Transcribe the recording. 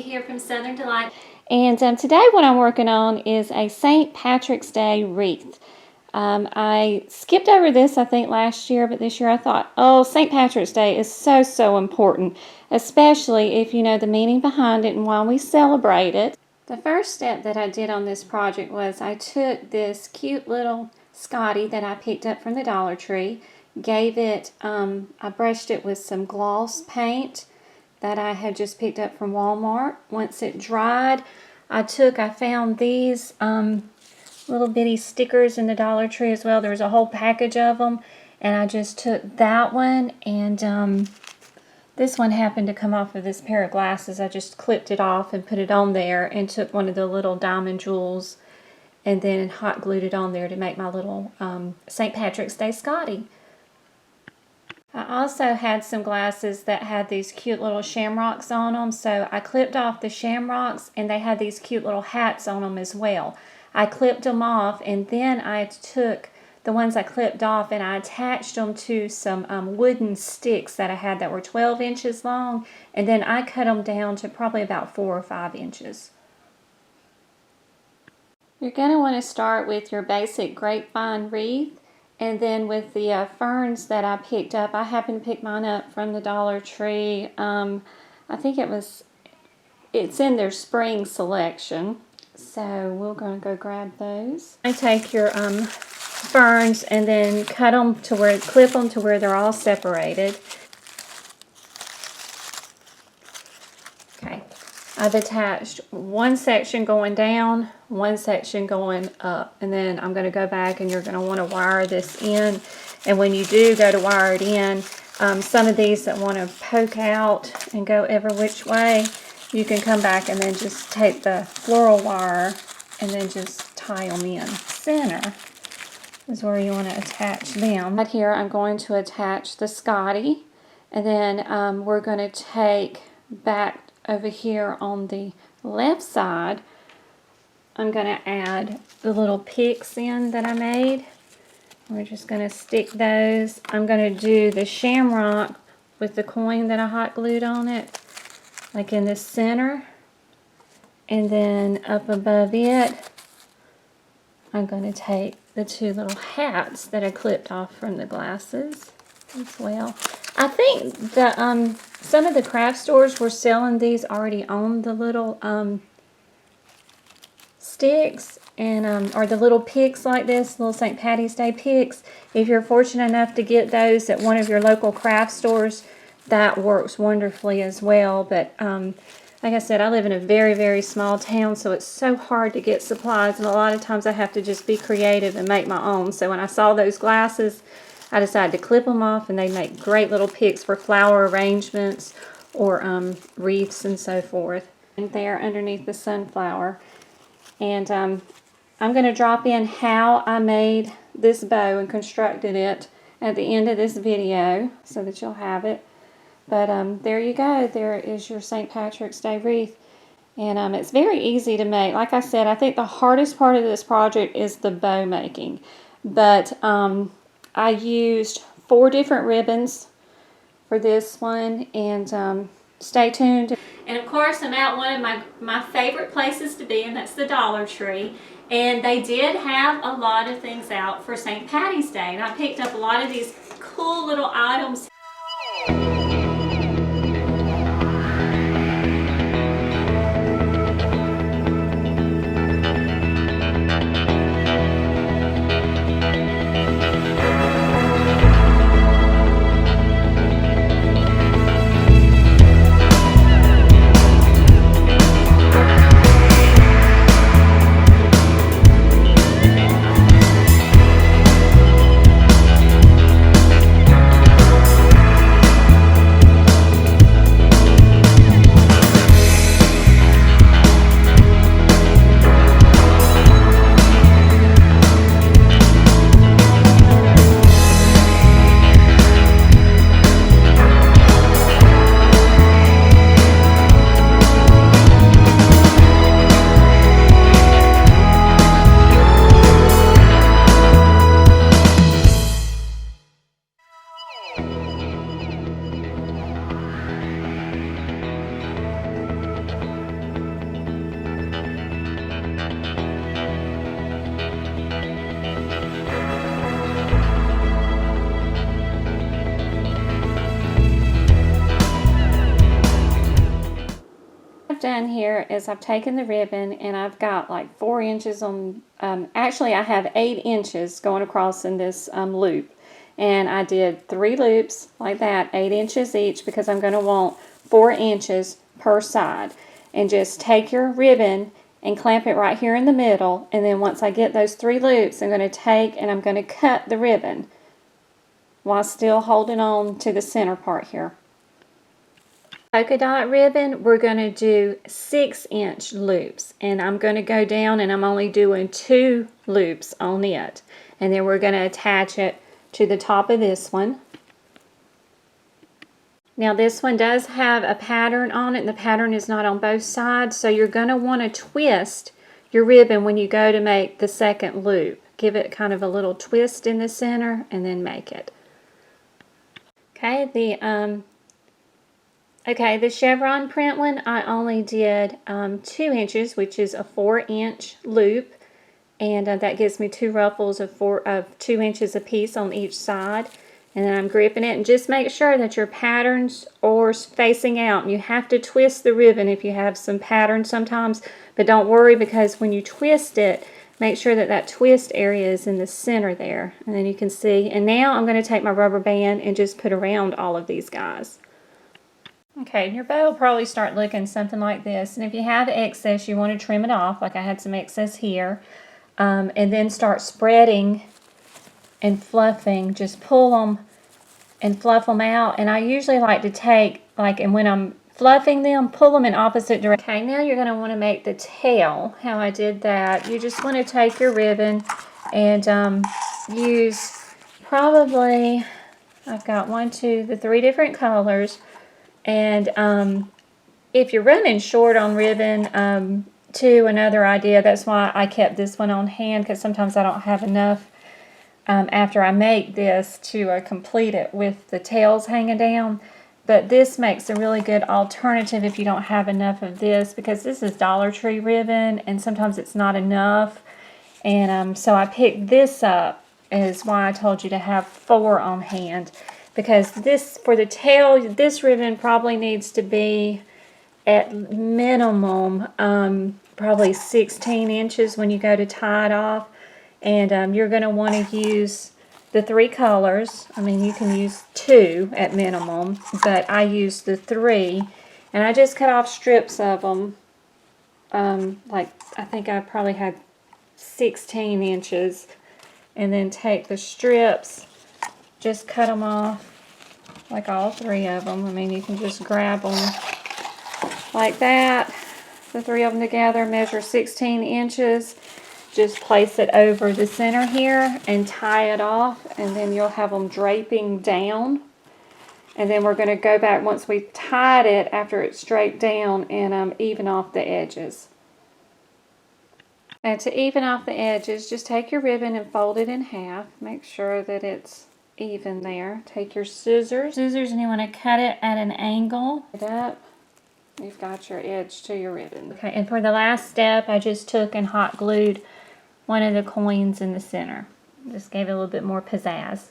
Cindy here from Southern Delight. And today what I'm working on is a St. Patrick's Day wreath. I skipped over this, I think, last year, but this year I thought, oh, St. Patrick's Day is so important, especially if you know the meaning behind it and why we celebrate it. The first step that I did on this project was I took this cute little Scottie that I picked up from the Dollar Tree, gave it, I brushed it with some gloss paint that I had just picked up from Walmart. Once it dried, I found these little bitty stickers in the Dollar Tree as well. There was a whole package of them, and I just took that one, and this one happened to come off of this pair of glasses. I just clipped it off and put it on there, and took one of the little diamond jewels and then hot glued it on there to make my little St. Patrick's Day Scottie. I also had some glasses that had these cute little shamrocks on them, so I clipped off the shamrocks, and they had these cute little hats on them as well. I clipped them off, and then I took the ones I clipped off and I attached them to some wooden sticks that I had that were 12 inches long, and then I cut them down to probably about 4 or 5 inches. You're going to want to start with your basic grapevine wreath, and then with the ferns that I picked up, I happened to pick mine up from the Dollar Tree. I think it's in their spring selection. So we're going to go grab those. I take your ferns and then clip them to where they're all separated. Okay, I've attached one section going down, one section going up, and then I'm going to go back, and you're going to want to wire this in. And when you do go to wire it in, some of these that want to poke out and go every which way, you can come back and then just take the floral wire and then just tie them in. Center is where you want to attach them. Right here I'm going to attach the Scottie, and then we're going to take back over here on the left side, I'm going to add the little picks in that I made. We're just going to stick those. I'm going to do the shamrock with the coin that I hot glued on it, like in the center, and then up above it I'm going to take the two little hats that I clipped off from the glasses as well. I think that some of the craft stores were selling these already on the little sticks, and or the little picks like this, little St. Patty's Day picks. If you're fortunate enough to get those at one of your local craft stores, that works wonderfully as well. But like I said, I live in a very small town, so it's so hard to get supplies, and a lot of times I have to just be creative and make my own. So when I saw those glasses, I decided to clip them off, and they make great little picks for flower arrangements or wreaths and so forth. And there underneath the sunflower. And I'm going to drop in how I made this bow and constructed it at the end of this video so that you'll have it. But there you go. There is your St. Patrick's Day wreath. And it's very easy to make. Like I said, I think the hardest part of this project is the bow making. But I used 4 different ribbons for this one. And stay tuned. And of course, I'm at one of my favorite places to be, and that's the Dollar Tree. And they did have a lot of things out for St. Patty's Day. And I picked up a lot of these cool little items. done here is I've taken the ribbon and I've got like 4 inches on, actually I have 8 inches going across in this loop. And I did 3 loops like that, 8 inches each, because I'm going to want 4 inches per side. And just take your ribbon and clamp it right here in the middle, and then once I get those 3 loops, I'm going to take and I'm going to cut the ribbon while still holding on to the center part here. Polka dot ribbon, we're going to do 6-inch loops, and I'm going to go down and I'm only doing 2 loops on it, and then we're going to attach it to the top of this one. Now this one does have a pattern on it, and the pattern is not on both sides, so you're going to want to twist your ribbon when you go to make the second loop. Give it kind of a little twist in the center and then make it. Okay, the chevron print one, I only did 2 inches, which is a 4-inch loop, and that gives me 2 ruffles of 2 inches apiece on each side. And then I'm gripping it, and just make sure that your patterns are facing out. You have to twist the ribbon if you have some pattern sometimes, but don't worry, because when you twist it, make sure that that twist area is in the center there. And then you can see, and now I'm going to take my rubber band and just put around all of these guys. Okay, and your bow will probably start looking something like this, and if you have excess, you want to trim it off, like I had some excess here, and then start spreading and fluffing. Just pull them and fluff them out, and I usually like to take, and when I'm fluffing them, pull them in opposite directions. Okay, now you're going to want to make the tail. How I did that, you just want to take your ribbon and use probably, I've got 3 different colors. And if you're running short on ribbon, too, another idea, that's why I kept this one on hand, because sometimes I don't have enough after I make this to complete it with the tails hanging down. But this makes a really good alternative if you don't have enough of this, because this is Dollar Tree ribbon and sometimes it's not enough. And so I picked this up, is why I told you to have 4 on hand. Because this, for the tail, this ribbon probably needs to be at minimum probably 16 inches when you go to tie it off. And you're going to want to use the 3 colors. I mean, you can use 2 at minimum, but I used the 3. And I just cut off strips of them. I think I probably had 16 inches. And then take the strips, just cut them off, like all 3 of them. I mean, you can just grab them like that, the 3 of them together, measure 16 inches, just place it over the center here and tie it off, and then you'll have them draping down. And then we're going to go back once we've tied it, after it's draped down, and even off the edges. And to even off the edges, just take your ribbon and fold it in half. Make sure that it's even there. Take your scissors, and you want to cut it at an angle. It up. You've got your edge to your ribbon. Okay, and for the last step, I just took and hot glued one of the coins in the center. Just gave it a little bit more pizzazz.